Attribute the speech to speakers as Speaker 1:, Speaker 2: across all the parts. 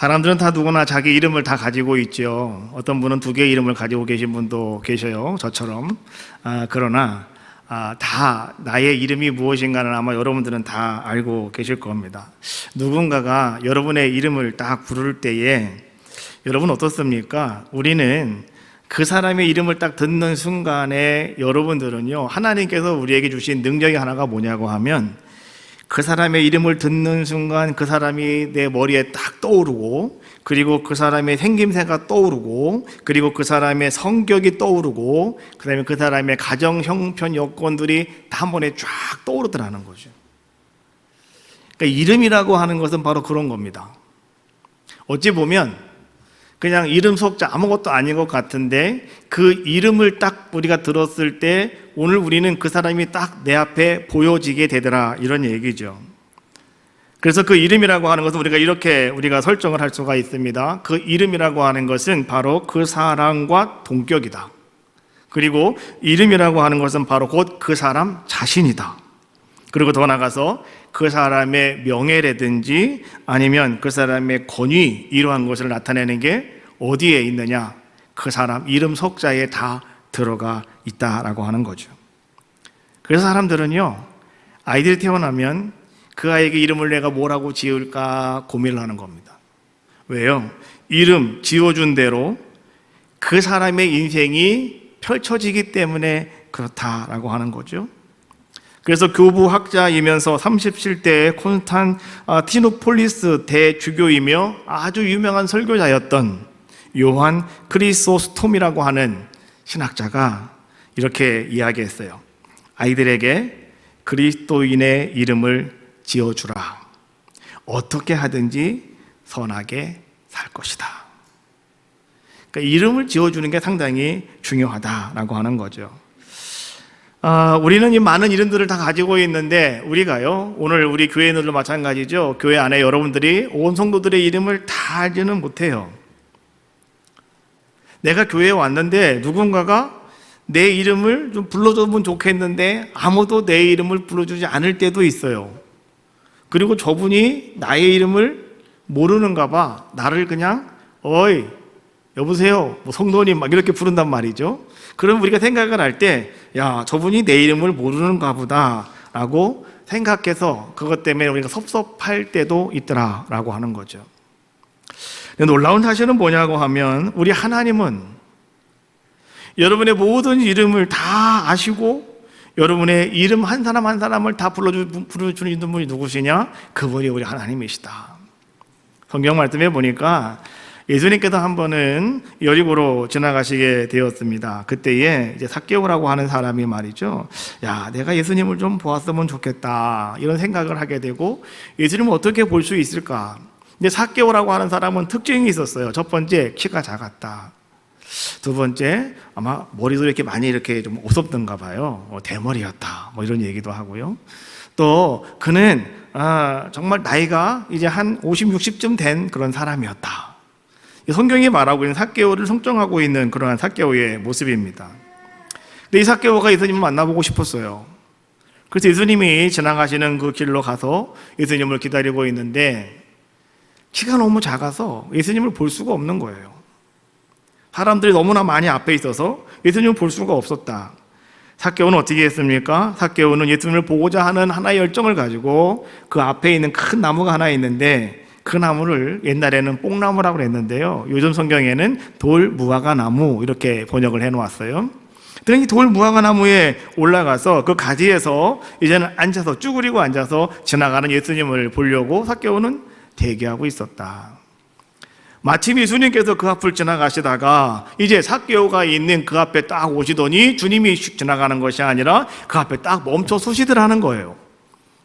Speaker 1: 사람들은 다 누구나 자기 이름을 다 가지고 있죠. 어떤 분은 2개의 이름을 가지고 계신 분도 계셔요. 저처럼. 그러나 다 나의 이름이 무엇인가는 아마 여러분들은 다 알고 계실 겁니다. 누군가가 여러분의 이름을 딱 부를 때에 여러분 어떻습니까? 우리는 그 사람의 이름을 딱 듣는 순간에 여러분들은요, 하나님께서 우리에게 주신 능력이 하나가 뭐냐고 하면 그 사람의 이름을 듣는 순간 그 사람이 내 머리에 딱 떠오르고, 그리고 그 사람의 생김새가 떠오르고, 그리고 그 사람의 성격이 떠오르고, 그 다음에 그 사람의 가정 형편 여건들이 다 한 번에 쫙 떠오르더라는 거죠. 그러니까 이름이라고 하는 것은 바로 그런 겁니다. 어찌 보면 그냥 이름 속자 아무것도 아닌 것 같은데 그 이름을 딱 우리가 들었을 때 오늘 우리는 그 사람이 딱 내 앞에 보여지게 되더라, 이런 얘기죠. 그래서 그 이름이라고 하는 것은 우리가 설정을 할 수가 있습니다. 그 이름이라고 하는 것은 바로 그 사람과 동격이다. 그리고 이름이라고 하는 것은 바로 곧 그 사람 자신이다. 그리고 더 나아가서 그 사람의 명예라든지 아니면 그 사람의 권위, 이러한 것을 나타내는 게 어디에 있느냐? 그 사람 이름 석자에 다 들어가 있다라고 하는 거죠. 그래서 사람들은요, 아이들이 태어나면 그 아이에게 이름을 내가 뭐라고 지을까 고민을 하는 겁니다. 왜요? 이름 지어준 대로 그 사람의 인생이 펼쳐지기 때문에 그렇다라고 하는 거죠. 그래서 교부학자이면서 37대의 콘스탄티노폴리스 대주교이며 아주 유명한 설교자였던 요한 크리소스톰이라고 하는 신학자가 이렇게 이야기했어요. 아이들에게 그리스도인의 이름을 지어주라. 어떻게 하든지 선하게 살 것이다. 그러니까 이름을 지어주는 게 상당히 중요하다라고 하는 거죠. 우리는 이 많은 이름들을 다 가지고 있는데 우리가요, 오늘 우리 교회인들도 마찬가지죠. 교회 안에 여러분들이 온 성도들의 이름을 다 알지는 못해요. 내가 교회에 왔는데 누군가가 내 이름을 좀 불러주면 좋겠는데 아무도 내 이름을 불러주지 않을 때도 있어요. 그리고 저분이 나의 이름을 모르는가 봐. 나를 그냥 어이 여보세요 뭐 성도님 막 이렇게 부른단 말이죠. 그럼 우리가 생각을 할 때 야, 저분이 내 이름을 모르는가 보다 라고 생각해서 그것 때문에 우리가 섭섭할 때도 있더라라고 하는 거죠. 놀라운 사실은 뭐냐고 하면 우리 하나님은 여러분의 모든 이름을 다 아시고 여러분의 이름 한 사람 한 사람을 다 불러주는 분이 누구시냐? 그분이 우리 하나님이시다. 성경 말씀에 보니까 예수님께서 한 번은 여리고로 지나가시게 되었습니다. 그때에 이제 삭개오라고 하는 사람이 말이죠. 야, 내가 예수님을 좀 보았으면 좋겠다. 이런 생각을 하게 되고 예수님을 어떻게 볼 수 있을까? 근데 삭개오라고 하는 사람은 특징이 있었어요. 첫 번째, 키가 작았다. 두 번째, 아마 머리도 이렇게 많이 이렇게 좀 없었던가 봐요. 대머리였다. 뭐 이런 얘기도 하고요. 또 그는 정말 나이가 이제 한 50, 60쯤 된 그런 사람이었다. 성경이 말하고 있는 삭개오를 성정하고 있는 그러한 삭개오의 모습입니다. 근데 이 삭개오가 예수님을 만나보고 싶었어요. 그래서 예수님이 지나가시는 그 길로 가서 예수님을 기다리고 있는데 키가 너무 작아서 예수님을 볼 수가 없는 거예요. 사람들이 너무나 많이 앞에 있어서 예수님을 볼 수가 없었다. 삭개오는 어떻게 했습니까? 삭개오는 예수님을 보고자 하는 하나의 열정을 가지고 그 앞에 있는 큰 나무가 하나 있는데 그 나무를 옛날에는 뽕나무라고 했는데요, 요즘 성경에는 돌무화과 나무 이렇게 번역을 해놓았어요. 그러니 돌무화과 나무에 올라가서 그 가지에서 이제는 앉아서 쭈그리고 앉아서 지나가는 예수님을 보려고 삭개오는 대기하고 있었다. 마침 예수님께서 그 앞을 지나가시다가 이제 삭개오가 있는 그 앞에 딱 오시더니 주님이 지나가는 것이 아니라 그 앞에 딱 멈춰 서시더라는 거예요.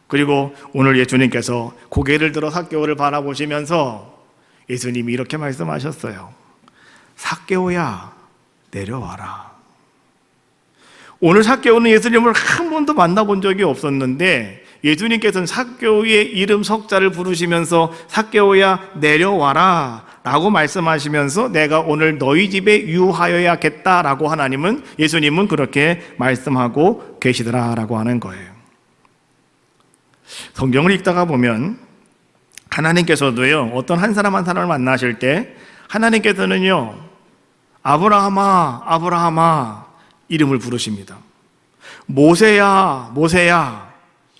Speaker 1: 그리고 오늘 예수님께서 고개를 들어 삭개오를 바라보시면서 예수님이 이렇게 말씀하셨어요. 삭개오야, 내려와라. 오늘 삭개오는 예수님을 한 번도 만나본 적이 없었는데 예수님께서는 삭개오의 이름 석자를 부르시면서 삭개오야, 내려와라 라고 말씀하시면서 내가 오늘 너희 집에 유하여야겠다라고 예수님은 그렇게 말씀하고 계시더라라고 하는 거예요. 성경을 읽다가 보면 하나님께서도요, 어떤 한 사람 한 사람을 만나실 때 하나님께서는요, 아브라함아, 아브라함아 이름을 부르십니다. 모세야, 모세야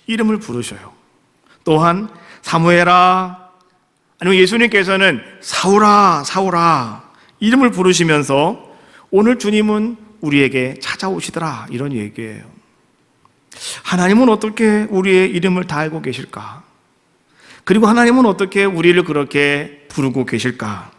Speaker 1: 이름을 부르셔요. 또한 사무엘아, 아니면 예수님께서는 사울아, 사울아 이름을 부르시면서 오늘 주님은 우리에게 찾아오시더라 이런 얘기예요. 하나님은 어떻게 우리의 이름을 다 알고 계실까? 그리고 하나님은 어떻게 우리를 그렇게 부르고 계실까?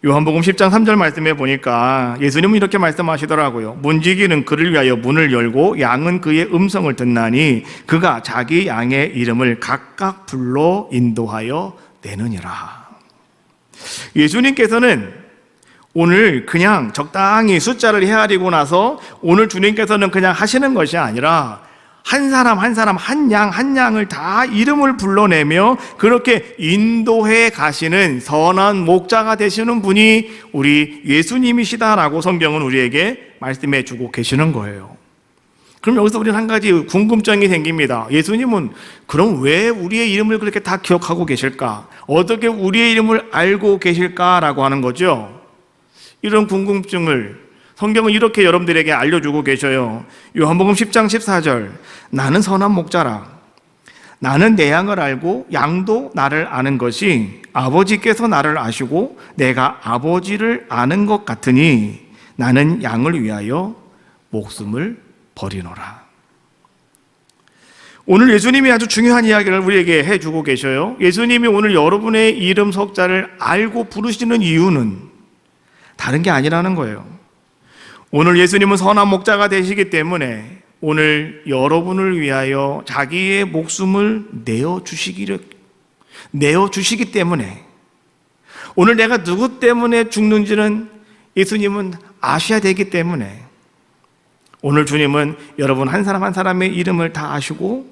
Speaker 1: 요한복음 10장 3절 말씀에 보니까 예수님은 이렇게 말씀하시더라고요. 문지기는 그를 위하여 문을 열고 양은 그의 음성을 듣나니 그가 자기 양의 이름을 각각 불러 인도하여 내느니라. 예수님께서는 오늘 그냥 적당히 숫자를 헤아리고 나서 오늘 주님께서는 그냥 하시는 것이 아니라 한 사람 한 양을 다 이름을 불러내며 그렇게 인도해 가시는 선한 목자가 되시는 분이 우리 예수님이시다라고 성경은 우리에게 말씀해 주고 계시는 거예요. 그럼 여기서 우리는 한 가지 궁금증이 생깁니다. 예수님은 그럼 왜 우리의 이름을 그렇게 다 기억하고 계실까? 어떻게 우리의 이름을 알고 계실까라고 하는 거죠. 이런 궁금증을 성경은 이렇게 여러분들에게 알려주고 계셔요. 요한복음 10장 14절 나는 선한 목자라. 나는 내 양을 알고 양도 나를 아는 것이 아버지께서 나를 아시고 내가 아버지를 아는 것 같으니 나는 양을 위하여 목숨을 버리노라. 오늘 예수님이 아주 중요한 이야기를 우리에게 해주고 계셔요. 예수님이 오늘 여러분의 이름 석자를 알고 부르시는 이유는 다른 게 아니라는 거예요. 오늘 예수님은 선한 목자가 되시기 때문에 오늘 여러분을 위하여 자기의 목숨을 내어주시기 때문에 오늘 내가 누구 때문에 죽는지는 예수님은 아셔야 되기 때문에 오늘 주님은 여러분 한 사람 한 사람의 이름을 다 아시고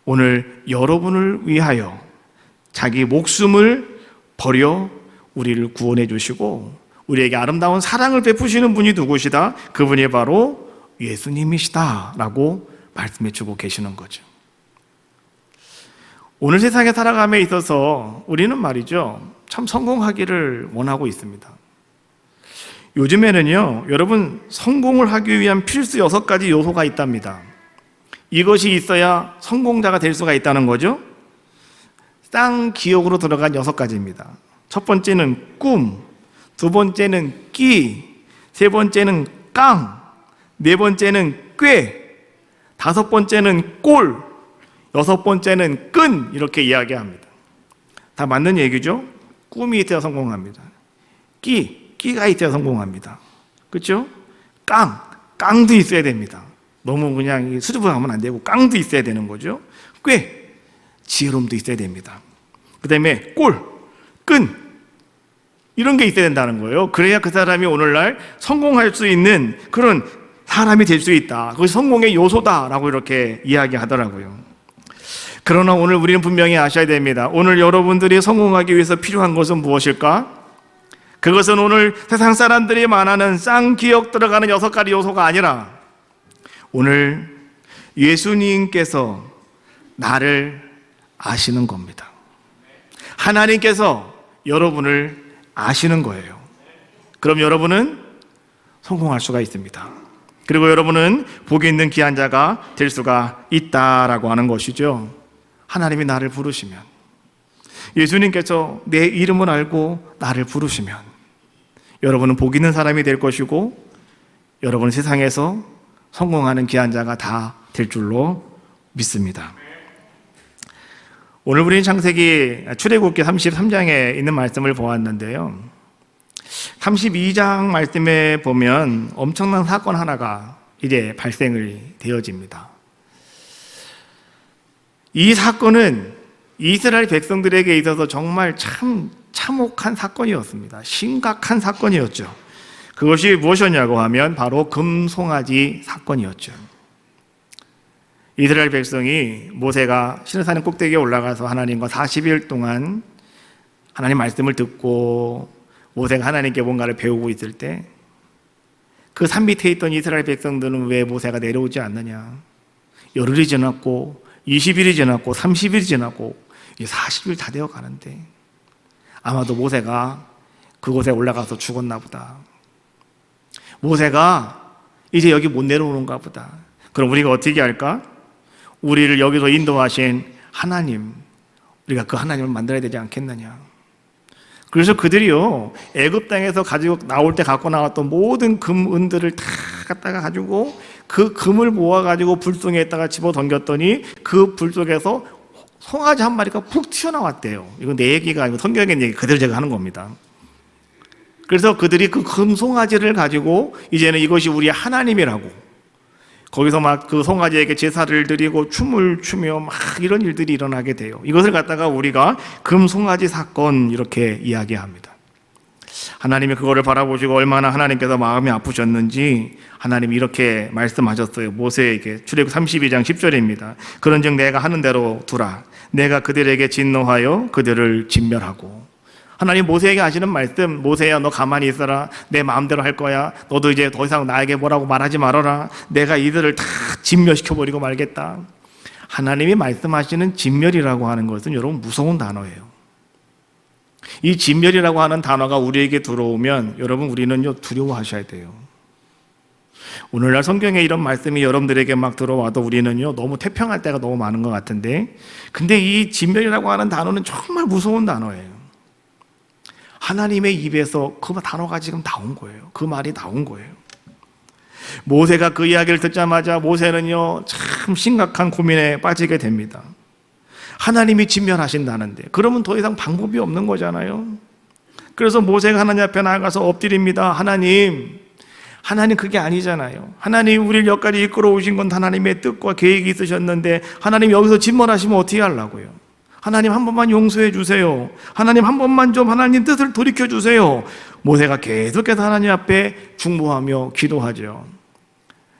Speaker 1: 오늘 여러분을 위하여 자기 목숨을 버려 우리를 구원해 주시고 우리에게 아름다운 사랑을 베푸시는 분이 누구시다? 그분이 바로 예수님이시다 라고 말씀해 주고 계시는 거죠. 오늘 세상에 살아감에 있어서 우리는 말이죠, 참 성공하기를 원하고 있습니다. 요즘에는요, 여러분 성공을 하기 위한 필수 6가지 요소가 있답니다. 이것이 있어야 성공자가 될 수가 있다는 거죠. 쌍기역으로 들어간 6가지입니다. 첫 번째는 꿈, 두 번째는 끼, 세 번째는 깡, 네 번째는 꾀, 다섯 번째는 꼴, 여섯 번째는 끈 이렇게 이야기합니다. 다 맞는 얘기죠? 꿈이 있어야 성공합니다. 끼가 있어야 성공합니다. 그렇죠? 깡도 있어야 됩니다. 너무 그냥 수줍어하면 안 되고 깡도 있어야 되는 거죠. 꾀, 지혜로움도 있어야 됩니다. 그 다음에 꼴, 끈 이런 게 있어야 된다는 거예요. 그래야 그 사람이 오늘날 성공할 수 있는 그런 사람이 될 수 있다. 그것이 성공의 요소다라고 이렇게 이야기하더라고요. 그러나 오늘 우리는 분명히 아셔야 됩니다. 오늘 여러분들이 성공하기 위해서 필요한 것은 무엇일까? 그것은 오늘 세상 사람들이 말하는 쌍기역 들어가는 6가지 요소가 아니라 오늘 예수님께서 나를 아시는 겁니다. 하나님께서 여러분을 아시는 거예요. 그럼 여러분은 성공할 수가 있습니다. 그리고 여러분은 복이 있는 귀한 자가 될 수가 있다라고 하는 것이죠. 하나님이 나를 부르시면, 예수님께서 내 이름을 알고 나를 부르시면 여러분은 복 있는 사람이 될 것이고 여러분은 세상에서 성공하는 귀한 자가 다 될 줄로 믿습니다. 오늘 우리는 창세기 출애굽기 33장에 있는 말씀을 보았는데요. 32장 말씀에 보면 엄청난 사건 하나가 이제 발생을 되어집니다. 이 사건은 이스라엘 백성들에게 있어서 정말 참 참혹한 사건이었습니다. 심각한 사건이었죠. 그것이 무엇이었냐고 하면 바로 금송아지 사건이었죠. 이스라엘 백성이 모세가 시내산 꼭대기에 올라가서 하나님과 40일 동안 하나님 말씀을 듣고 모세가 하나님께 뭔가를 배우고 있을 때 그 산 밑에 있던 이스라엘 백성들은 왜 모세가 내려오지 않느냐, 열흘이 지났고 20일이 지났고 30일이 지났고 이게 40일 다 되어 가는데 아마도 모세가 그곳에 올라가서 죽었나 보다. 모세가 이제 여기 못 내려오는가 보다. 그럼 우리가 어떻게 할까? 우리를 여기서 인도하신 하나님, 우리가 그 하나님을 만들어야 되지 않겠느냐. 그래서 그들이요, 애굽 땅에서 가지고 나올 때 갖고 나왔던 모든 금, 은들을 다 갖다가 가지고 그 금을 모아가지고 불송이에다가 집어 던졌더니 그 불 속에서 송아지 한 마리가 푹 튀어나왔대요. 이건 내 얘기가 아니고 성경의 얘기 그대로 제가 하는 겁니다. 그래서 그들이 그 금 송아지를 가지고 이제는 이것이 우리의 하나님이라고 거기서 막 그 송아지에게 제사를 드리고 춤을 추며 막 이런 일들이 일어나게 돼요. 이것을 갖다가 우리가 금 송아지 사건 이렇게 이야기합니다. 하나님이 그거를 바라보시고 얼마나 하나님께서 마음이 아프셨는지 하나님이 이렇게 말씀하셨어요. 모세에게 출애굽 32장 10절입니다. 그런즉 내가 하는 대로 두라. 내가 그들에게 진노하여 그들을 진멸하고. 하나님 모세에게 하시는 말씀, 모세야 너 가만히 있어라. 내 마음대로 할 거야. 너도 이제 더 이상 나에게 뭐라고 말하지 말아라. 내가 이들을 다 진멸시켜버리고 말겠다. 하나님이 말씀하시는 진멸이라고 하는 것은 여러분 무서운 단어예요. 이 진멸이라고 하는 단어가 우리에게 들어오면 여러분 우리는요 두려워하셔야 돼요. 오늘날 성경에 이런 말씀이 여러분들에게 막 들어와도 우리는요 너무 태평할 때가 너무 많은 것 같은데, 근데 이 진멸이라고 하는 단어는 정말 무서운 단어예요. 하나님의 입에서 그 단어가 지금 나온 거예요. 그 말이 나온 거예요. 모세가 그 이야기를 듣자마자 모세는요 참 심각한 고민에 빠지게 됩니다. 하나님이 진멸하신다는데 그러면 더 이상 방법이 없는 거잖아요. 그래서 모세가 하나님 앞에 나가서 엎드립니다. 하나님 그게 아니잖아요. 하나님 우리를 여기까지 이끌어 오신 건 하나님의 뜻과 계획이 있으셨는데 하나님 여기서 진멸하시면 어떻게 하려고요? 하나님 한 번만 용서해 주세요. 하나님 한 번만 좀 하나님 뜻을 돌이켜 주세요. 모세가 계속해서 하나님 앞에 중보하며 기도하죠.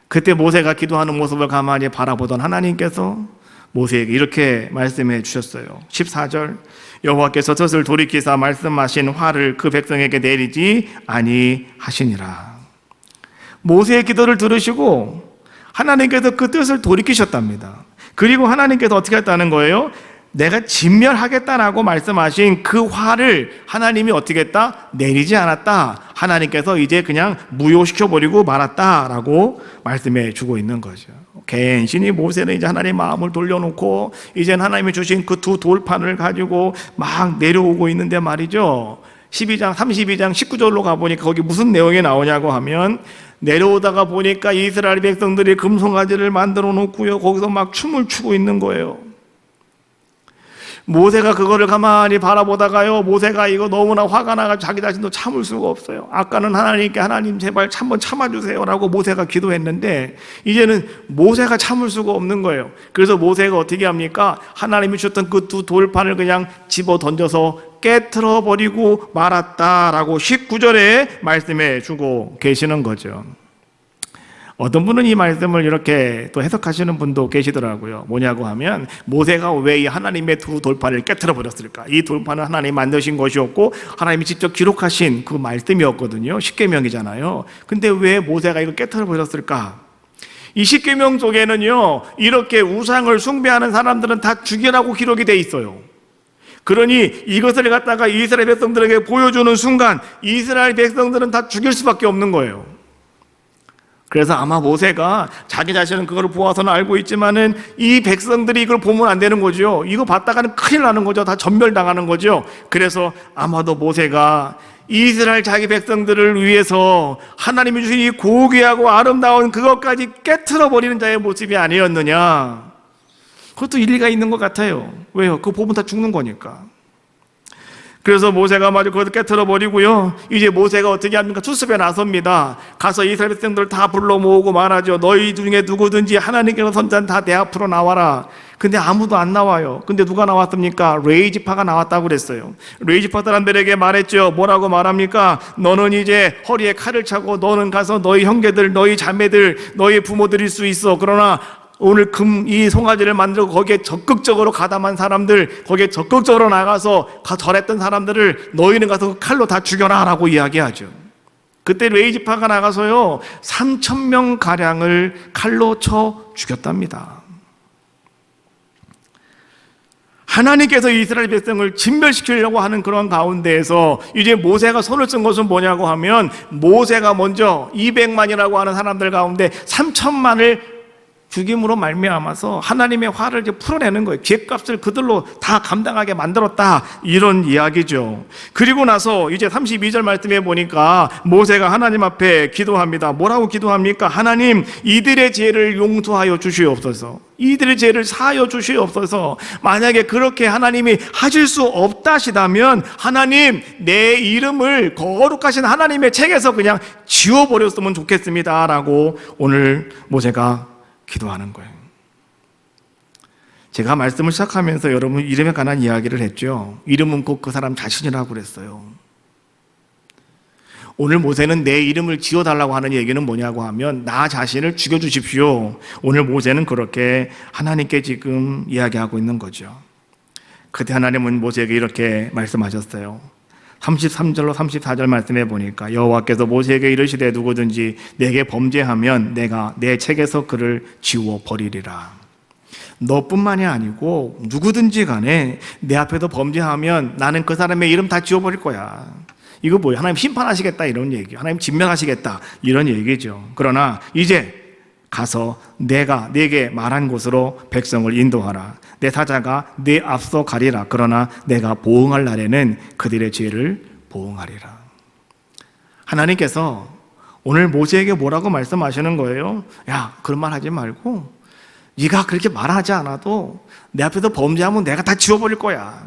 Speaker 1: 그때 모세가 기도하는 모습을 가만히 바라보던 하나님께서 모세에게 이렇게 말씀해 주셨어요. 14절 여호와께서 뜻을 돌이키사 말씀하신 화를 그 백성에게 내리지 아니하시니라. 모세의 기도를 들으시고 하나님께서 그 뜻을 돌이키셨답니다. 그리고 하나님께서 어떻게 했다는 거예요? 내가 진멸하겠다라고 말씀하신 그 화를 하나님이 어떻게 했다? 내리지 않았다. 하나님께서 이제 그냥 무효시켜버리고 말았다라고 말씀해 주고 있는 거죠. 괜시니 모세는 이제 하나님 마음을 돌려놓고 이제는 하나님이 주신 그 두 돌판을 가지고 막 내려오고 있는데 말이죠. 32장 19절로 가보니까 거기 무슨 내용이 나오냐고 하면 내려오다가 보니까 이스라엘 백성들이 금송아지를 만들어 놓고요 거기서 막 춤을 추고 있는 거예요. 모세가 그거를 가만히 바라보다가요 모세가 이거 너무나 화가 나가지고 자기 자신도 참을 수가 없어요. 아까는 하나님께 하나님 제발 한번 참아주세요 라고 모세가 기도했는데 이제는 모세가 참을 수가 없는 거예요. 그래서 모세가 어떻게 합니까? 하나님이 주셨던 그 두 돌판을 그냥 집어 던져서 깨트려 버리고 말았다라고 19절에 말씀해 주고 계시는 거죠. 어떤 분은 이 말씀을 이렇게 또 해석하시는 분도 계시더라고요. 뭐냐고 하면 모세가 왜 이 하나님의 두 돌판을 깨트려 버렸을까? 이 돌판은 하나님이 만드신 것이었고 하나님이 직접 기록하신 그 말씀이었거든요. 십계명이잖아요. 근데 왜 모세가 이걸 깨트려 버렸을까? 이 십계명 속에는요 이렇게 우상을 숭배하는 사람들은 다 죽이라고 기록이 돼 있어요. 그러니 이것을 갖다가 이스라엘 백성들에게 보여주는 순간 이스라엘 백성들은 다 죽일 수밖에 없는 거예요. 그래서 아마 모세가 자기 자신은 그걸 보아서는 알고 있지만은 이 백성들이 이걸 보면 안 되는 거죠. 이거 봤다가는 큰일 나는 거죠. 다 전멸당하는 거죠. 그래서 아마도 모세가 이스라엘 자기 백성들을 위해서 하나님이 주신 이 고귀하고 아름다운 그것까지 깨트려 버리는 자의 모습이 아니었느냐. 그것도 일리가 있는 것 같아요. 왜요? 그거 보면 다 죽는 거니까. 그래서 모세가 마저 그것을 깨트려 버리고요 이제 모세가 어떻게 합니까? 추습에 나섭니다. 가서 이스라엘 백성들 다 불러 모으고 말하죠. 너희 중에 누구든지 하나님께서 선자는 다 내 앞으로 나와라. 근데 아무도 안 나와요. 근데 누가 나왔습니까? 레이지파가 나왔다고 그랬어요. 레이지파 사람들에게 말했죠. 뭐라고 말합니까? 너는 이제 허리에 칼을 차고 너는 가서 너희 형제들, 너희 자매들, 너희 부모들일 수 있어. 그러나 오늘 이 송아지를 만들고 거기에 적극적으로 가담한 사람들, 거기에 적극적으로 나가서 절했던 사람들을 너희는 가서 칼로 다 죽여라 라고 이야기하죠. 그때 레이지파가 나가서요 3,000명 가량을 칼로 쳐 죽였답니다. 하나님께서 이스라엘 백성을 진멸시키려고 하는 그런 가운데에서 이제 모세가 손을 쓴 것은 뭐냐고 하면, 모세가 먼저 200만이라고 하는 사람들 가운데 3천만을 죽임으로 말미암아서 하나님의 화를 이제 풀어내는 거예요. 죗값을 그들로 다 감당하게 만들었다, 이런 이야기죠. 그리고 나서 이제 32절 말씀에 보니까 모세가 하나님 앞에 기도합니다. 뭐라고 기도합니까? 하나님, 이들의 죄를 용서하여 주시옵소서. 이들의 죄를 사하여 주시옵소서. 만약에 그렇게 하나님이 하실 수 없다시다면 하나님, 내 이름을 거룩하신 하나님의 책에서 그냥 지워버렸으면 좋겠습니다 라고 오늘 모세가 기도하는 거예요. 제가 말씀을 시작하면서 여러분 이름에 관한 이야기를 했죠. 이름은 곧 그 사람 자신이라고 그랬어요. 오늘 모세는 내 이름을 지워달라고 하는 얘기는 뭐냐고 하면, 나 자신을 죽여주십시오. 오늘 모세는 그렇게 하나님께 지금 이야기하고 있는 거죠. 그때 하나님은 모세에게 이렇게 말씀하셨어요. 33절로 34절 말씀해 보니까, 여호와께서 모세에게 이르시되 누구든지 내게 범죄하면 내가 내 책에서 그를 지워 버리리라. 너뿐만이 아니고 누구든지 간에 내 앞에서 범죄하면 나는 그 사람의 이름 다 지워버릴 거야. 이거 뭐야? 하나님 심판하시겠다 이런 얘기, 하나님 진멸하시겠다 이런 얘기죠. 그러나 이제 가서 내가 네게 말한 곳으로 백성을 인도하라. 내 사자가 네 앞서 가리라. 그러나 내가 보응할 날에는 그들의 죄를 보응하리라. 하나님께서 오늘 모세에게 뭐라고 말씀하시는 거예요? 야, 그런 말 하지 말고 네가 그렇게 말하지 않아도 내 앞에서 범죄하면 내가 다 지워버릴 거야.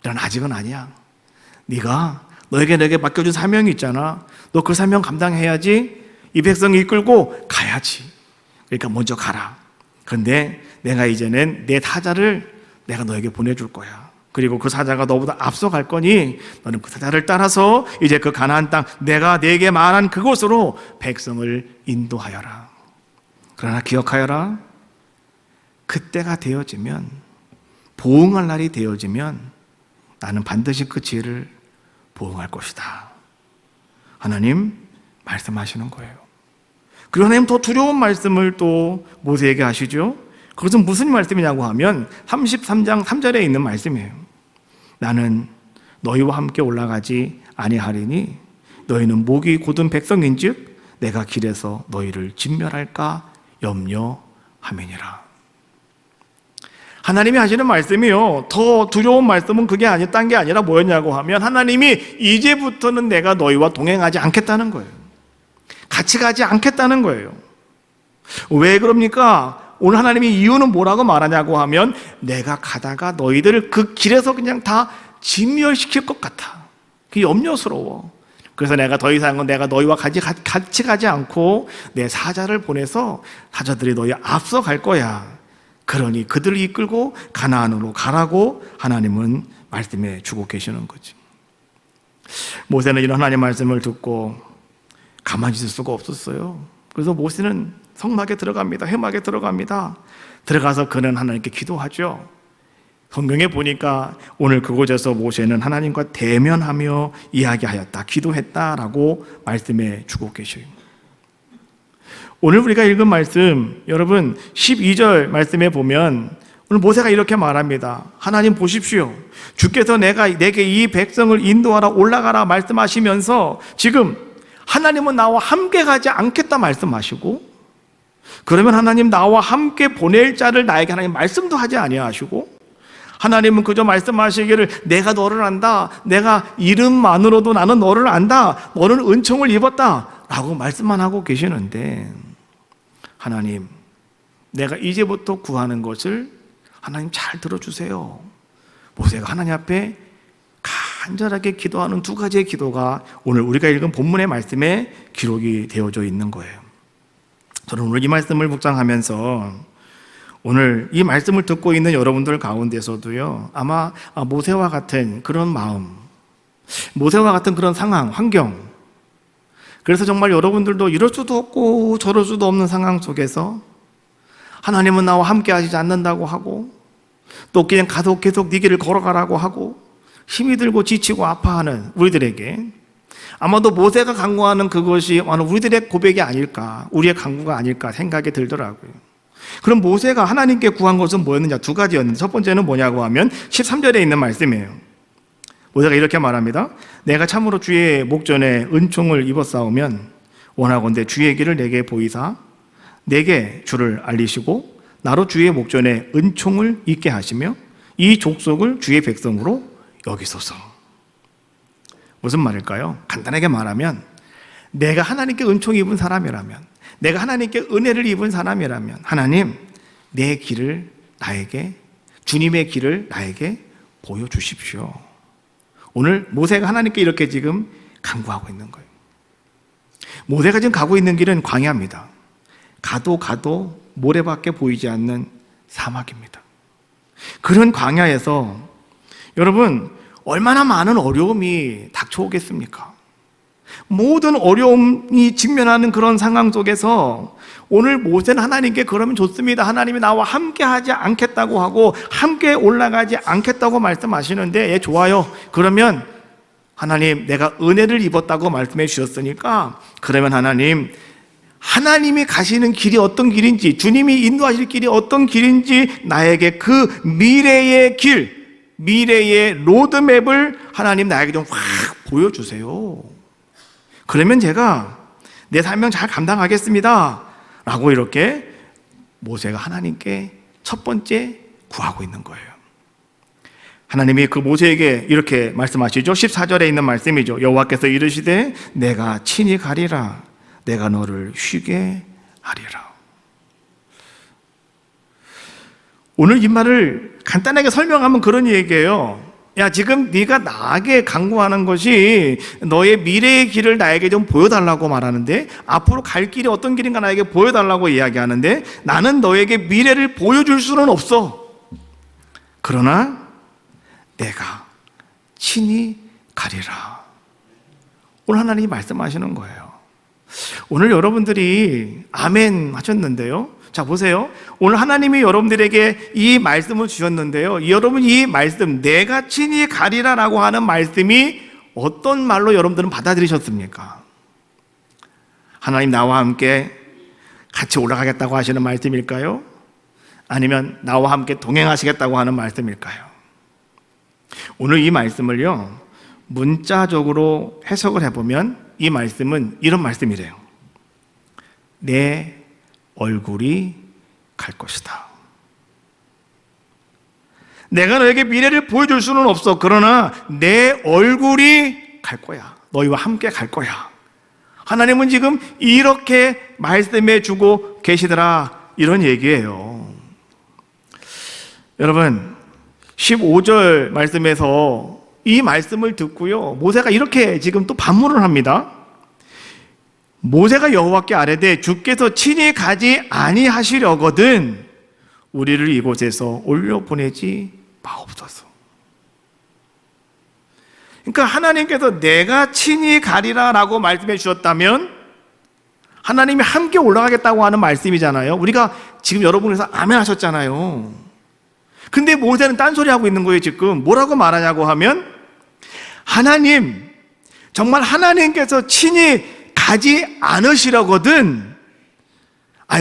Speaker 1: 넌 아직은 아니야. 네가 너에게 내게 맡겨준 사명이 있잖아. 너 그 사명 감당해야지. 이 백성을 이끌고 가야지. 그러니까 먼저 가라. 그런데 내가 이제는 내 사자를 내가 너에게 보내줄 거야. 그리고 그 사자가 너보다 앞서갈 거니 너는 그 사자를 따라서 이제 그 가나안 땅, 내가 네게 말한 그곳으로 백성을 인도하여라. 그러나 기억하여라. 그때가 되어지면, 보응할 날이 되어지면 나는 반드시 그 죄를 보응할 것이다. 하나님 말씀하시는 거예요. 그리고 하나님 더 두려운 말씀을 또 모세에게 하시죠. 그것은 무슨 말씀이냐고 하면 33장 3절에 있는 말씀이에요. 나는 너희와 함께 올라가지 아니하리니 너희는 목이 곧은 백성인즉 내가 길에서 너희를 진멸할까 염려함이니라. 하나님이 하시는 말씀이요, 더 두려운 말씀은 그게 딴 게 아니라 뭐였냐고 하면, 하나님이 이제부터는 내가 너희와 동행하지 않겠다는 거예요. 같이 가지 않겠다는 거예요. 왜 그럽니까? 오늘 하나님이 이유는 뭐라고 말하냐고 하면, 내가 가다가 너희들을 그 길에서 그냥 다 진멸시킬 것 같아. 그게 염려스러워. 그래서 내가 더 이상은 내가 너희와 같이 가지 않고 내 사자를 보내서 사자들이 너희 앞서 갈 거야. 그러니 그들을 이끌고 가나안으로 가라고 하나님은 말씀해 주고 계시는 거지. 모세는 이런 하나님 말씀을 듣고 가만히 있을 수가 없었어요. 그래서 모세는 성막에 들어갑니다. 회막에 들어갑니다. 들어가서 그는 하나님께 기도하죠. 성경에 보니까 오늘 그곳에서 모세는 하나님과 대면하며 이야기하였다, 기도했다라고 말씀해 주고 계셔요. 오늘 우리가 읽은 말씀, 여러분 12절 말씀에 보면 오늘 모세가 이렇게 말합니다. 하나님 보십시오. 주께서 내게 이 백성을 인도하라, 올라가라 말씀하시면서 지금 하나님은 나와 함께 가지 않겠다 말씀하시고, 그러면 하나님 나와 함께 보낼 자를 나에게 하나님 말씀도 하지 아니하시고, 하나님은 그저 말씀하시기를 내가 너를 안다, 내가 이름만으로도 나는 너를 안다, 너는 은총을 입었다 라고 말씀만 하고 계시는데, 하나님 내가 이제부터 구하는 것을 하나님 잘 들어주세요. 모세가 하나님 앞에 간절하게 기도하는 두 가지의 기도가 오늘 우리가 읽은 본문의 말씀에 기록이 되어져 있는 거예요. 저는 오늘 이 말씀을 묵상하면서 오늘 이 말씀을 듣고 있는 여러분들 가운데서도요, 아마 모세와 같은 그런 마음, 모세와 같은 그런 상황, 환경, 그래서 정말 여러분들도 이럴 수도 없고 저럴 수도 없는 상황 속에서 하나님은 나와 함께 하시지 않는다고 하고, 또 그냥 계속 네 길을 걸어가라고 하고 힘이 들고 지치고 아파하는 우리들에게 아마도 모세가 간구하는 그것이 우리들의 고백이 아닐까, 우리의 간구가 아닐까 생각이 들더라고요. 그럼 모세가 하나님께 구한 것은 뭐였느냐? 두 가지였는데 첫 번째는 뭐냐고 하면 13절에 있는 말씀이에요. 모세가 이렇게 말합니다. 내가 참으로 주의 목전에 은총을 입었사오면 원하건대 주의 길을 내게 보이사 내게 주를 알리시고 나로 주의 목전에 은총을 입게 하시며 이 족속을 주의 백성으로 여기소서. 무슨 말일까요? 간단하게 말하면 내가 하나님께 은총 입은 사람이라면, 내가 하나님께 은혜를 입은 사람이라면 하나님, 내 길을 나에게, 주님의 길을 나에게 보여주십시오. 오늘 모세가 하나님께 이렇게 지금 간구하고 있는 거예요. 모세가 지금 가고 있는 길은 광야입니다. 가도 모래밖에 보이지 않는 사막입니다. 그런 광야에서 여러분 얼마나 많은 어려움이 닥쳐오겠습니까? 모든 어려움이 직면하는 그런 상황 속에서 오늘 모세는 하나님께 그러면 좋습니다. 하나님이 나와 함께 하지 않겠다고 하고 함께 올라가지 않겠다고 말씀하시는데 예, 좋아요. 그러면 하나님 내가 은혜를 입었다고 말씀해 주셨으니까 그러면 하나님이 가시는 길이 어떤 길인지, 주님이 인도하실 길이 어떤 길인지 나에게 그 미래의 길, 미래의 로드맵을 하나님 나에게 좀 확 보여주세요. 그러면 제가 내 사명 잘 감당하겠습니다 라고 이렇게 모세가 하나님께 첫 번째 구하고 있는 거예요. 하나님이 그 모세에게 이렇게 말씀하시죠. 14절에 있는 말씀이죠. 여호와께서 이르시되 내가 친히 가리라 내가 너를 쉬게 하리라. 오늘 이 말을 간단하게 설명하면 그런 얘기예요. 야, 지금 네가 나에게 간구하는 것이 너의 미래의 길을 나에게 좀 보여달라고 말하는데, 앞으로 갈 길이 어떤 길인가 나에게 보여달라고 이야기하는데, 나는 너에게 미래를 보여줄 수는 없어. 그러나 내가 친히 가리라. 오늘 하나님이 말씀하시는 거예요. 오늘 여러분들이 아멘 하셨는데요. 자, 보세요. 오늘 하나님이 여러분들에게 이 말씀을 주셨는데요. 여러분 이 말씀, 내가 친히 가리라라고 하는 말씀이 어떤 말로 여러분들은 받아들이셨습니까? 하나님 나와 함께 같이 올라가겠다고 하시는 말씀일까요? 아니면 나와 함께 동행하시겠다고 하는 말씀일까요? 오늘 이 말씀을요, 문자적으로 해석을 해보면 이 말씀은 이런 말씀이래요. 내 얼굴이 갈 것이다. 내가 너에게 미래를 보여줄 수는 없어. 그러나 내 얼굴이 갈 거야. 너희와 함께 갈 거야. 하나님은 지금 이렇게 말씀해 주고 계시더라. 이런 얘기예요. 여러분 15절 말씀에서 이 말씀을 듣고요, 모세가 이렇게 지금 또 반문을 합니다. 모세가 여호와께 아뢰되 주께서 친히 가지 아니하시려거든 우리를 이곳에서 올려보내지 마옵소서. 그러니까 하나님께서 내가 친히 가리라 라고 말씀해 주셨다면 하나님이 함께 올라가겠다고 하는 말씀이잖아요. 우리가 지금 여러분께서 아멘 하셨잖아요. 근데 모세는 딴소리 하고 있는 거예요. 지금 뭐라고 말하냐고 하면 하나님, 정말 하나님께서 친히 가지 않으시려거든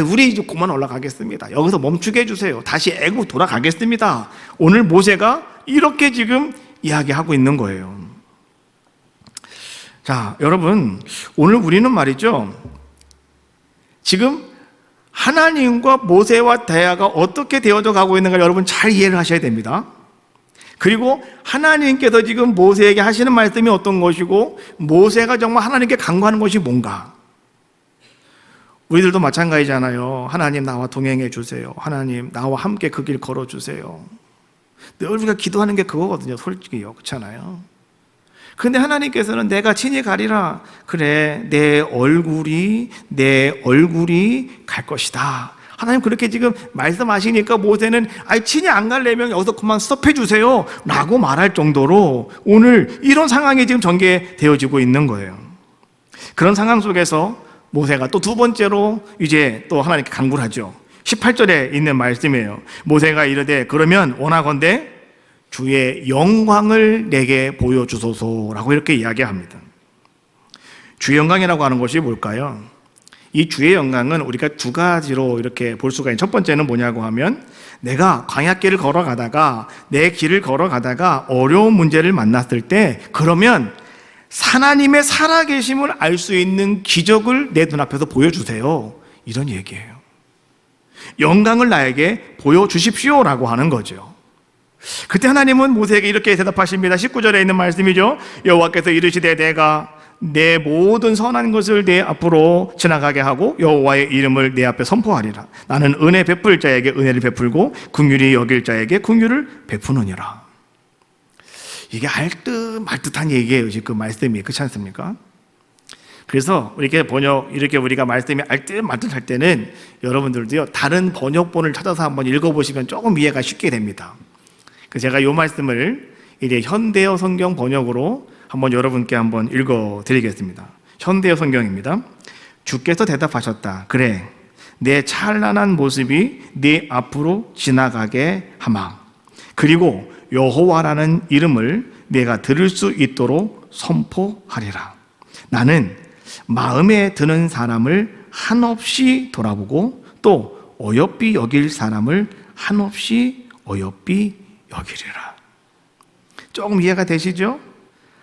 Speaker 1: 우리 이제 그만 올라가겠습니다. 여기서 멈추게 해주세요. 다시 애굽 돌아가겠습니다. 오늘 모세가 이렇게 지금 이야기하고 있는 거예요. 자, 여러분 오늘 우리는 말이죠, 지금 하나님과 모세와 대화가 어떻게 되어져 가고 있는가 여러분 잘 이해를 하셔야 됩니다. 그리고 하나님께서 지금 모세에게 하시는 말씀이 어떤 것이고 모세가 정말 하나님께 간구하는 것이 뭔가. 우리들도 마찬가지잖아요. 하나님 나와 동행해 주세요. 하나님 나와 함께 그 길 걸어 주세요. 늘 우리가 기도하는 게 그거거든요. 솔직히요. 그렇잖아요. 근데 하나님께서는 내가 친히 가리라. 그래, 내 얼굴이 갈 것이다. 하나님 그렇게 지금 말씀하시니까 모세는 친히 안 가려면 여기서 그만 스톱해 주세요 라고 말할 정도로 오늘 이런 상황이 지금 전개되어지고 있는 거예요. 그런 상황 속에서 모세가 또 두 번째로 이제 또 하나님께 간구를 하죠. 18절에 있는 말씀이에요. 모세가 이르되 그러면 원하건대 주의 영광을 내게 보여주소서라고 이렇게 이야기합니다. 주의 영광이라고 하는 것이 뭘까요? 이 주의 영광은 우리가 두 가지로 이렇게 볼 수가 있는, 첫 번째는 뭐냐고 하면 내가 광야길을 걸어가다가 내 길을 걸어가다가 어려운 문제를 만났을 때 그러면 하나님의 살아계심을 알 수 있는 기적을 내 눈앞에서 보여주세요, 이런 얘기예요. 영광을 나에게 보여주십시오라고 하는 거죠. 그때 하나님은 모세에게 이렇게 대답하십니다. 19절에 있는 말씀이죠. 여호와께서 이르시되 내가 내 모든 선한 것을 내 앞으로 지나가게 하고 여호와의 이름을 내 앞에 선포하리라. 나는 은혜 베풀 자에게 은혜를 베풀고 긍휼히 여길 자에게 긍휼을 베푸느니라. 이게 알듯 말듯한 얘기예요, 지금 그 말씀이. 그렇지 않습니까? 그래서 이렇게 우리가 말씀이 알듯 말듯할 때는 여러분들도요, 다른 번역본을 찾아서 한번 읽어보시면 조금 이해가 쉽게 됩니다. 그래서 제가 이 말씀을 이제 현대어 성경 번역으로 한번 여러분께 한번 읽어드리겠습니다. 현대어 성경입니다. 주께서 대답하셨다. 그래, 내 찬란한 모습이 네 앞으로 지나가게 하마. 그리고 여호와라는 이름을 내가 들을 수 있도록 선포하리라. 나는 마음에 드는 사람을 한없이 돌아보고 또 어여삐 여길 사람을 한없이 어여삐 여기리라. 조금 이해가 되시죠?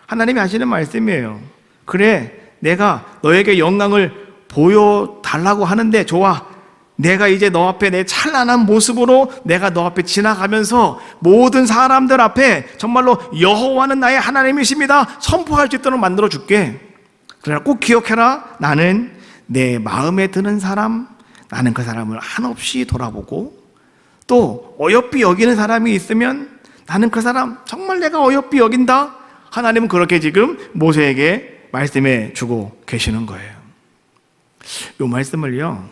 Speaker 1: 하나님이 하시는 말씀이에요. 그래, 내가 너에게 영광을 보여달라고 하는데 좋아, 내가 이제 너 앞에 내 찬란한 모습으로 내가 너 앞에 지나가면서 모든 사람들 앞에 정말로 여호와는 나의 하나님이십니다 선포할 수 있도록 만들어 줄게. 그러나 꼭 기억해라, 나는 내 마음에 드는 사람, 나는 그 사람을 한없이 돌아보고 또 어여삐 여기는 사람이 있으면 나는 그 사람 정말 내가 어여삐 여긴다. 하나님은 그렇게 지금 모세에게 말씀해 주고 계시는 거예요. 이 말씀을요,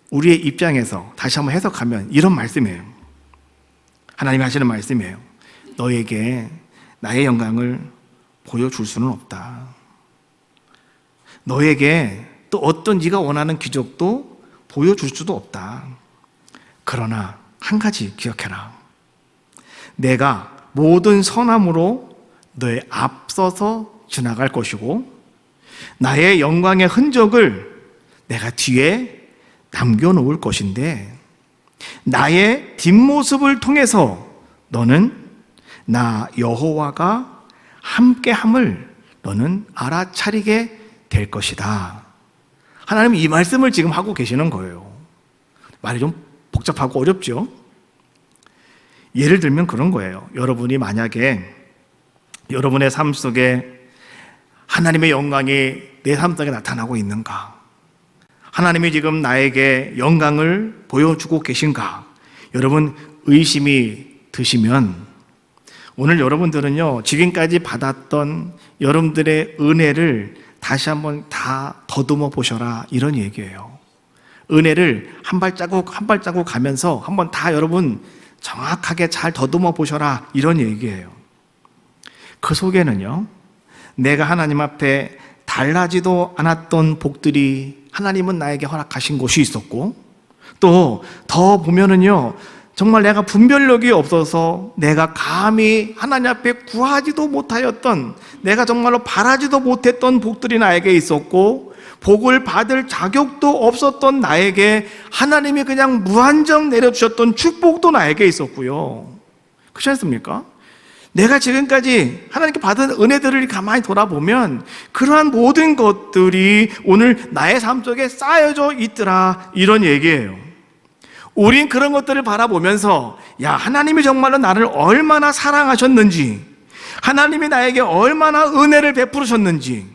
Speaker 1: 우리의 입장에서 다시 한번 해석하면 이런 말씀이에요. 하나님이 하시는 말씀이에요. 너에게 나의 영광을 보여줄 수는 없다. 너에게 또 어떤 네가 원하는 기적도 보여줄 수도 없다. 그러나 한 가지 기억해라. 내가 모든 선함으로 너의 앞서서 지나갈 것이고 나의 영광의 흔적을 내가 뒤에 남겨놓을 것인데 나의 뒷모습을 통해서 너는 나 여호와가 함께함을 너는 알아차리게 될 것이다. 하나님은 이 말씀을 지금 하고 계시는 거예요. 말이 좀 복잡하고 어렵죠? 예를 들면 그런 거예요. 여러분이 만약에 여러분의 삶 속에 하나님의 영광이 내 삶 속에 나타나고 있는가? 하나님이 지금 나에게 영광을 보여주고 계신가? 여러분 의심이 드시면 오늘 여러분들은요, 지금까지 받았던 여러분들의 은혜를 다시 한번 다 더듬어 보셔라, 이런 얘기예요. 은혜를 한 발자국 한 발자국 가면서 한번 다 여러분 정확하게 잘 더듬어 보셔라, 이런 얘기예요. 그 속에는요, 내가 하나님 앞에 달라지도 않았던 복들이 하나님은 나에게 허락하신 것이 있었고, 또 더 보면은요, 정말 내가 분별력이 없어서 내가 감히 하나님 앞에 구하지도 못하였던, 내가 정말로 바라지도 못했던 복들이 나에게 있었고, 복을 받을 자격도 없었던 나에게 하나님이 그냥 무한정 내려주셨던 축복도 나에게 있었고요. 그렇지 않습니까? 내가 지금까지 하나님께 받은 은혜들을 가만히 돌아보면 그러한 모든 것들이 오늘 나의 삶 속에 쌓여져 있더라, 이런 얘기예요. 우린 그런 것들을 바라보면서 야, 하나님이 정말로 나를 얼마나 사랑하셨는지, 하나님이 나에게 얼마나 은혜를 베푸셨는지,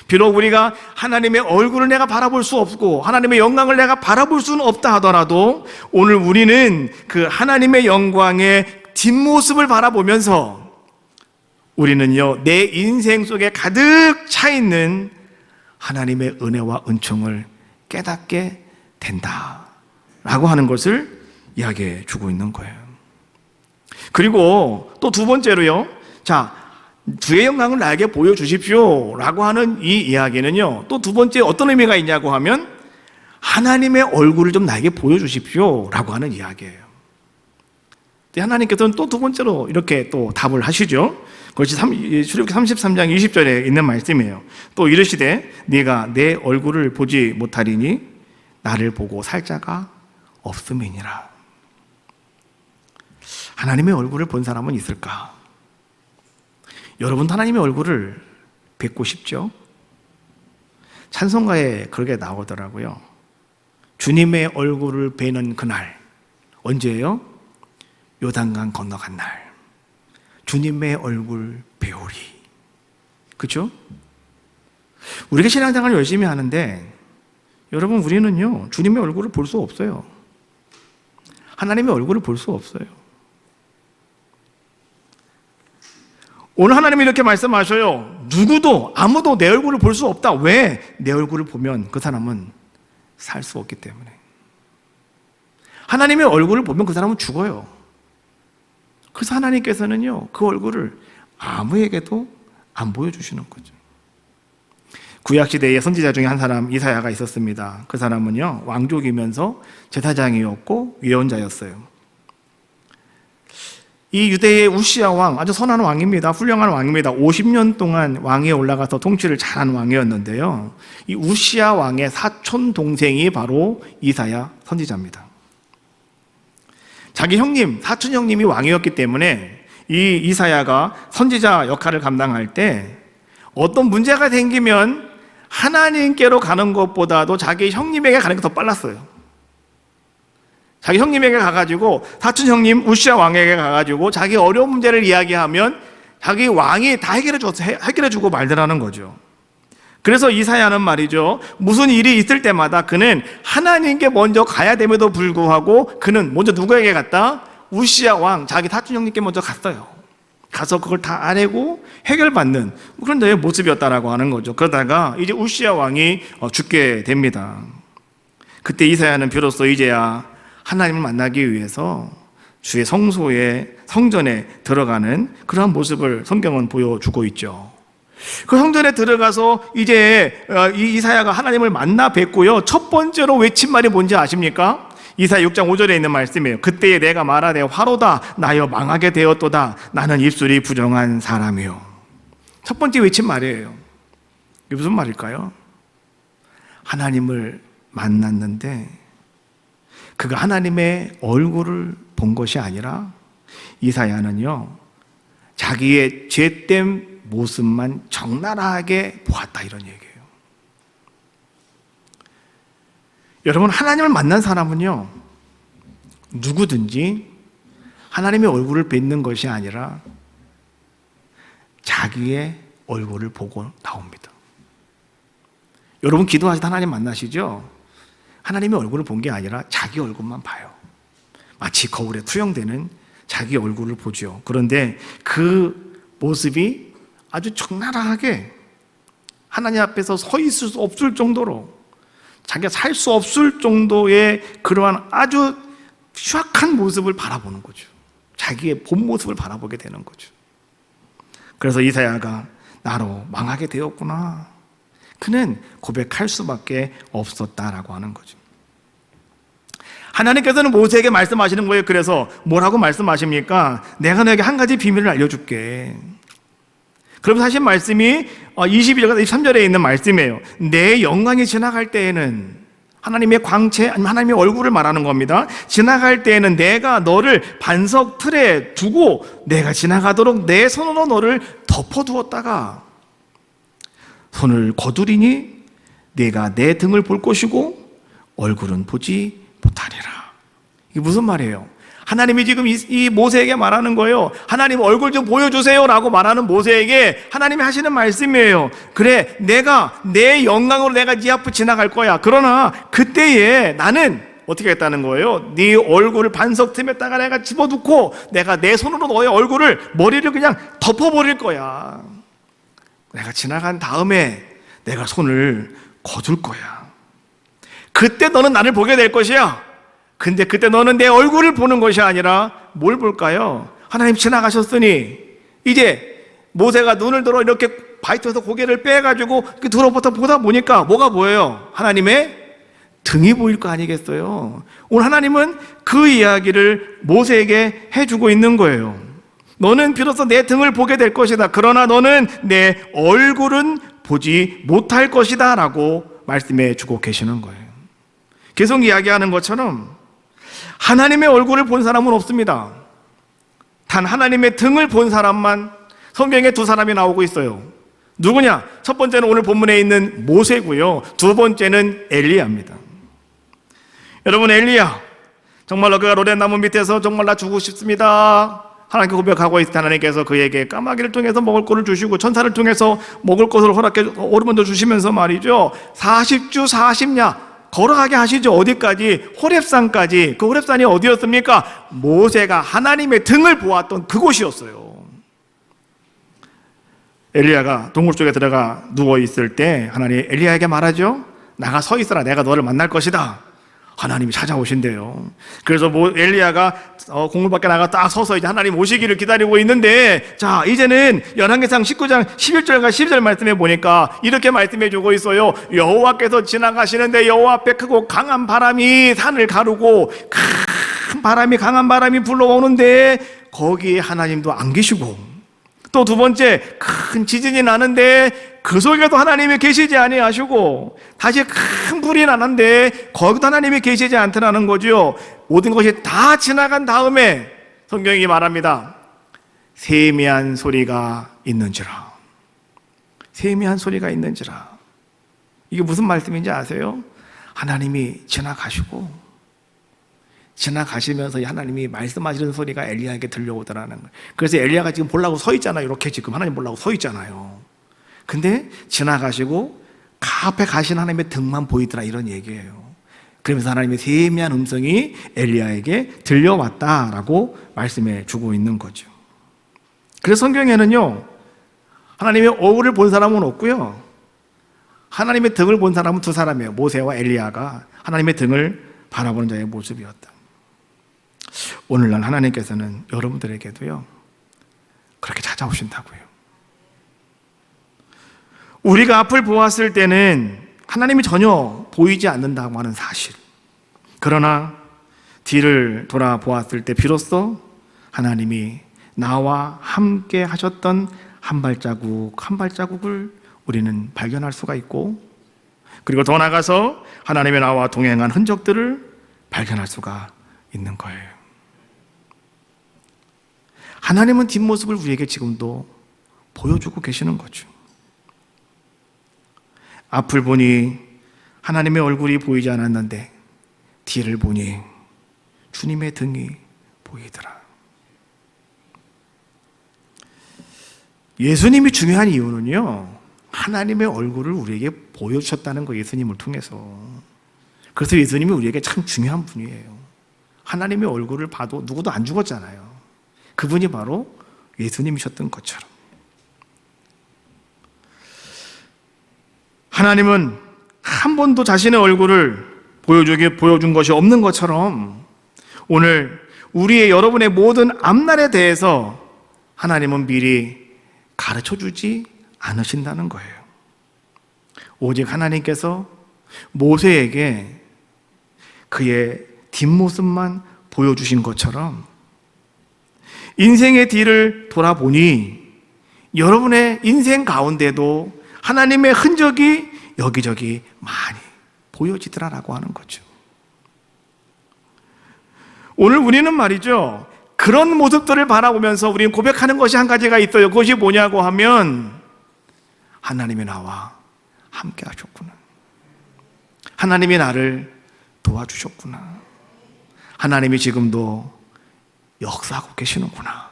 Speaker 1: 비록 우리가 하나님의 얼굴을 내가 바라볼 수 없고 하나님의 영광을 내가 바라볼 수는 없다 하더라도 오늘 우리는 그 하나님의 영광의 뒷모습을 바라보면서 우리는요, 내 인생 속에 가득 차 있는 하나님의 은혜와 은총을 깨닫게 된다 라고 하는 것을 이야기해 주고 있는 거예요. 그리고 또 두 번째로요, 자, 주의 영광을 나에게 보여주십시오 라고 하는 이 이야기는요, 또 두 번째 어떤 의미가 있냐고 하면 하나님의 얼굴을 좀 나에게 보여주십시오 라고 하는 이야기예요. 하나님께서는 또 두 번째로 이렇게 또 답을 하시죠. 그것이 출애굽기 33장 20절에 있는 말씀이에요. 또 이르시되 네가 내 얼굴을 보지 못하리니 나를 보고 살 자가 없음이니라. 하나님의 얼굴을 본 사람은 있을까? 여러분도 하나님의 얼굴을 뵙고 싶죠? 찬송가에 그렇게 나오더라고요. 주님의 얼굴을 뵈는 그날. 언제예요? 요단강 건너간 날. 주님의 얼굴 배우리. 그렇죠? 우리가 신앙생활을 열심히 하는데 여러분, 우리는요 주님의 얼굴을 볼 수 없어요. 하나님의 얼굴을 볼 수 없어요. 오늘 하나님이 이렇게 말씀하셔요. 누구도, 아무도 내 얼굴을 볼 수 없다. 왜? 내 얼굴을 보면 그 사람은 살 수 없기 때문에. 하나님의 얼굴을 보면 그 사람은 죽어요. 그래서 하나님께서는요 그 얼굴을 아무에게도 안 보여주시는 거죠. 구약시대의 선지자 중에 한 사람 이사야가 있었습니다. 그 사람은요 왕족이면서 제사장이었고 예언자였어요. 이 유대의 우시야 왕, 아주 선한 왕입니다. 훌륭한 왕입니다. 50년 동안 왕위에 올라가서 통치를 잘한 왕이었는데요, 이 우시야 왕의 사촌 동생이 바로 이사야 선지자입니다. 자기 형님, 사촌 형님이 왕이었기 때문에 이 이사야가 선지자 역할을 감당할 때 어떤 문제가 생기면 하나님께로 가는 것보다도 자기 형님에게 가는 게 더 빨랐어요. 자기 형님에게 가가지고, 사촌 형님 우시야 왕에게 가가지고 자기 어려운 문제를 이야기하면 자기 왕이 다 해결해주고 말더라는 거죠. 그래서 이사야는 말이죠, 무슨 일이 있을 때마다 그는 하나님께 먼저 가야 됨에도 불구하고 그는 먼저 누구에게 갔다? 우시야 왕, 자기 사촌 형님께 먼저 갔어요. 가서 그걸 다 아뢰고 해결받는 그런 데 모습이었다라고 하는 거죠. 그러다가 이제 우시야 왕이 죽게 됩니다. 그때 이사야는 비로소 이제야 하나님을 만나기 위해서 주의 성전에 들어가는 그러한 모습을 성경은 보여주고 있죠. 그 성전에 들어가서 이제 이 이사야가 하나님을 만나 뵙고요, 첫 번째로 외친 말이 뭔지 아십니까? 이사야 6장 5절에 있는 말씀이에요. 그때에 내가 말하되 화로다 나여 망하게 되었도다 나는 입술이 부정한 사람이요. 첫 번째 외친 말이에요. 이게 무슨 말일까요? 하나님을 만났는데 그가 하나님의 얼굴을 본 것이 아니라 이사야는요 자기의 죄된 모습만 적나라하게 보았다, 이런 얘기예요. 여러분, 하나님을 만난 사람은요 누구든지 하나님의 얼굴을 뵙는 것이 아니라 자기의 얼굴을 보고 나옵니다. 여러분 기도하실 때 하나님 만나시죠? 하나님의 얼굴을 본 게 아니라 자기 얼굴만 봐요. 마치 거울에 투영되는 자기 얼굴을 보죠. 그런데 그 모습이 아주 적나라하게 하나님 앞에서 서 있을 수 없을 정도로, 자기가 살 수 없을 정도의 그러한 아주 취약한 모습을 바라보는 거죠. 자기의 본 모습을 바라보게 되는 거죠. 그래서 이사야가 나로 망하게 되었구나, 그는 고백할 수밖에 없었다라고 하는 거죠. 하나님께서는 모세에게 말씀하시는 거예요. 그래서 뭐라고 말씀하십니까? 내가 너에게 한 가지 비밀을 알려줄게. 그러면서 하신 말씀이 22절과 23절에 있는 말씀이에요. 내 영광이 지나갈 때에는, 하나님의 광채, 아니면 하나님의 얼굴을 말하는 겁니다. 지나갈 때에는 내가 너를 반석 틀에 두고 내가 지나가도록 내 손으로 너를 덮어두었다가 손을 거두리니 네가 내 등을 볼 것이고 얼굴은 보지 못하리라. 이게 무슨 말이에요? 하나님이 지금 이 모세에게 말하는 거예요. 하나님 얼굴 좀 보여주세요 라고 말하는 모세에게 하나님이 하시는 말씀이에요. 그래, 내가 내 영광으로 내가 네 앞을 지나갈 거야. 그러나 그때에 나는 어떻게 했다는 거예요? 네 얼굴을 반석 틈에다가 내가 집어넣고 내가 내 손으로 너의 얼굴을, 머리를 그냥 덮어버릴 거야. 내가 지나간 다음에 내가 손을 거둘 거야. 그때 너는 나를 보게 될 것이야. 근데 그때 너는 내 얼굴을 보는 것이 아니라 뭘 볼까요? 하나님 지나가셨으니 이제 모세가 눈을 들어 이렇게 바위에서 고개를 빼가지고 들어보다 보다 보니까 뭐가 보여요? 하나님의 등이 보일 거 아니겠어요? 오늘 하나님은 그 이야기를 모세에게 해주고 있는 거예요. 너는 비로소 내 등을 보게 될 것이다. 그러나 너는 내 얼굴은 보지 못할 것이다 라고 말씀해 주고 계시는 거예요. 계속 이야기하는 것처럼 하나님의 얼굴을 본 사람은 없습니다. 단 하나님의 등을 본 사람만 성경에 두 사람이 나오고 있어요. 누구냐? 첫 번째는 오늘 본문에 있는 모세고요. 두 번째는 엘리야입니다. 여러분, 엘리야 정말로 그가 로뎀나무 밑에서 정말 나 죽고 싶습니다 하나님께 고백하고 있을 때 하나님께서 그에게 까마귀를 통해서 먹을 것을 주시고 천사를 통해서 먹을 것을 허락해 오르몬도 주시면서 말이죠, 40주 40야 걸어가게 하시죠. 어디까지? 호렙산까지. 그 호렙산이 어디였습니까? 모세가 하나님의 등을 보았던 그곳이었어요. 엘리야가 동굴 속에 들어가 누워있을 때 하나님이 엘리야에게 말하죠. 나가 서 있어라, 내가 너를 만날 것이다. 하나님이 찾아오신대요. 그래서 엘리야가 공물 밖에 나가 딱 서서 이제 하나님 오시기를 기다리고 있는데, 자 이제는 열왕기상 19장 11절과 12절 말씀해 보니까 이렇게 말씀해 주고 있어요. 여호와께서 지나가시는데 여호와 앞에 크고 강한 바람이 산을 가르고 강한 바람이 불러오는데 거기에 하나님도 안 계시고, 또 두 번째 큰 지진이 나는데 그 속에도 하나님이 계시지 아니하시고, 다시 큰 불이 나는데 거기도 하나님이 계시지 않더라는 거죠. 모든 것이 다 지나간 다음에 성경이 말합니다. 세미한 소리가 있는지라. 세미한 소리가 있는지라. 이게 무슨 말씀인지 아세요? 하나님이 지나가시면서 하나님이 말씀하시는 소리가 엘리야에게 들려오더라는 거예요. 그래서 엘리야가 지금 보려고 서 있잖아요. 이렇게 지금 하나님 보려고 서 있잖아요. 근데 지나가시고 앞에 가신 하나님의 등만 보이더라, 이런 얘기예요. 그러면서 하나님의 세미한 음성이 엘리야에게 들려왔다라고 말씀해 주고 있는 거죠. 그래서 성경에는요, 하나님의 얼굴을 본 사람은 없고요, 하나님의 등을 본 사람은 두 사람이에요. 모세와 엘리야가 하나님의 등을 바라보는 자의 모습이었다. 오늘날 하나님께서는 여러분들에게도요 그렇게 찾아오신다고요. 우리가 앞을 보았을 때는 하나님이 전혀 보이지 않는다고 하는 사실, 그러나 뒤를 돌아보았을 때 비로소 하나님이 나와 함께 하셨던 한 발자국 한 발자국을 우리는 발견할 수가 있고, 그리고 더 나아가서 하나님의 나와 동행한 흔적들을 발견할 수가 있는 거예요. 하나님은 뒷모습을 우리에게 지금도 보여주고 계시는 거죠. 앞을 보니 하나님의 얼굴이 보이지 않았는데 뒤를 보니 주님의 등이 보이더라. 예수님이 중요한 이유는요, 하나님의 얼굴을 우리에게 보여주셨다는 거, 예수님을 통해서. 그래서 예수님이 우리에게 참 중요한 분이에요. 하나님의 얼굴을 봐도 누구도 안 죽었잖아요. 그분이 바로 예수님이셨던 것처럼. 하나님은 한 번도 자신의 얼굴을 보여준 것이 없는 것처럼 오늘 우리의 여러분의 모든 앞날에 대해서 하나님은 미리 가르쳐주지 않으신다는 거예요. 오직 하나님께서 모세에게 그의 뒷모습만 보여주신 것처럼 인생의 뒤를 돌아보니 여러분의 인생 가운데도 하나님의 흔적이 여기저기 많이 보여지더라라고 하는 거죠. 오늘 우리는 말이죠, 그런 모습들을 바라보면서 우리는 고백하는 것이 한 가지가 있어요. 그것이 뭐냐고 하면 하나님이 나와 함께 하셨구나. 하나님이 나를 도와주셨구나. 하나님이 지금도 역사하고 계시는구나.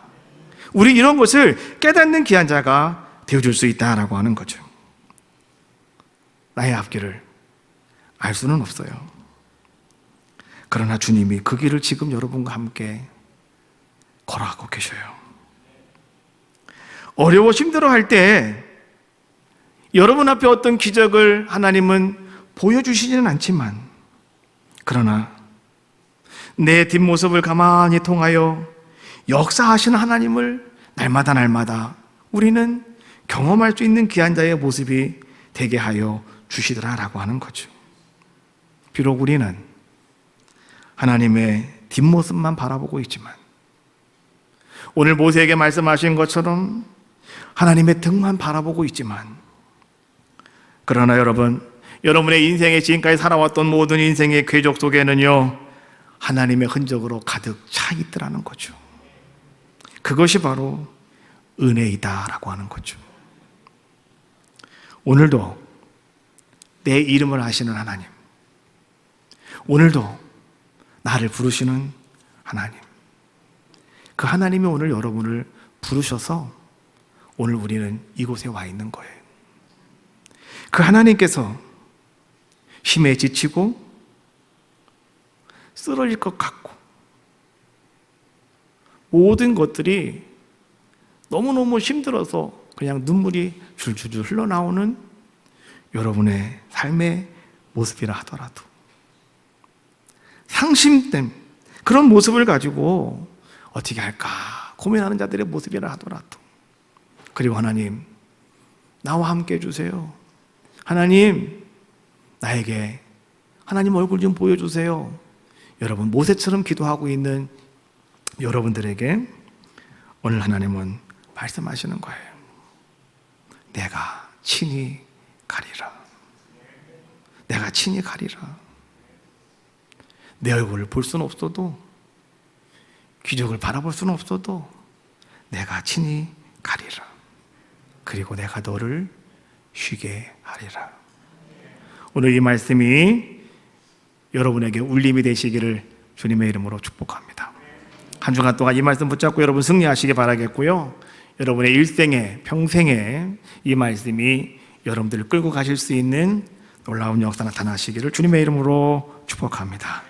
Speaker 1: 우리 이런 것을 깨닫는 귀한 자가 되어줄 수 있다라고 하는 거죠. 나의 앞길을 알 수는 없어요. 그러나 주님이 그 길을 지금 여러분과 함께 걸어가고 계셔요. 어려워 힘들어할 때 여러분 앞에 어떤 기적을 하나님은 보여주시지는 않지만, 그러나 내 뒷모습을 가만히 통하여 역사하시는 하나님을 날마다 우리는 경험할 수 있는 귀한 자의 모습이 되게 하여 주시더라라고 하는 거죠. 비록 우리는 하나님의 뒷모습만 바라보고 있지만 오늘 모세에게 말씀하신 것처럼 하나님의 등만 바라보고 있지만 그러나 여러분의 인생에 지금까지 살아왔던 모든 인생의 궤적 속에는요 하나님의 흔적으로 가득 차 있더라는 거죠. 그것이 바로 은혜이다라고 하는 거죠. 오늘도 내 이름을 아시는 하나님, 오늘도 나를 부르시는 하나님, 그 하나님이 오늘 여러분을 부르셔서 오늘 우리는 이곳에 와 있는 거예요. 그 하나님께서 힘에 지치고 쓰러질 것 같고 모든 것들이 너무너무 힘들어서 그냥 눈물이 줄줄줄 흘러나오는 여러분의 삶의 모습이라 하더라도 상심된 그런 모습을 가지고 어떻게 할까 고민하는 자들의 모습이라 하더라도 그리고 하나님 나와 함께 해주세요. 하나님 나에게 하나님 얼굴 좀 보여주세요. 여러분 모세처럼 기도하고 있는 여러분들에게 오늘 하나님은 말씀하시는 거예요. 내가 친히 가리라. 내가 친히 가리라. 내 얼굴을 볼 수는 없어도 기적을 바라볼 수는 없어도 내가 친히 가리라. 그리고 내가 너를 쉬게 하리라. 오늘 이 말씀이 여러분에게 울림이 되시기를 주님의 이름으로 축복합니다. 한 주간 동안 이 말씀 붙잡고 여러분 승리하시기 바라겠고요. 여러분의 일생에 평생에 이 말씀이 여러분들을 끌고 가실 수 있는 놀라운 역사 나타나시기를 주님의 이름으로 축복합니다.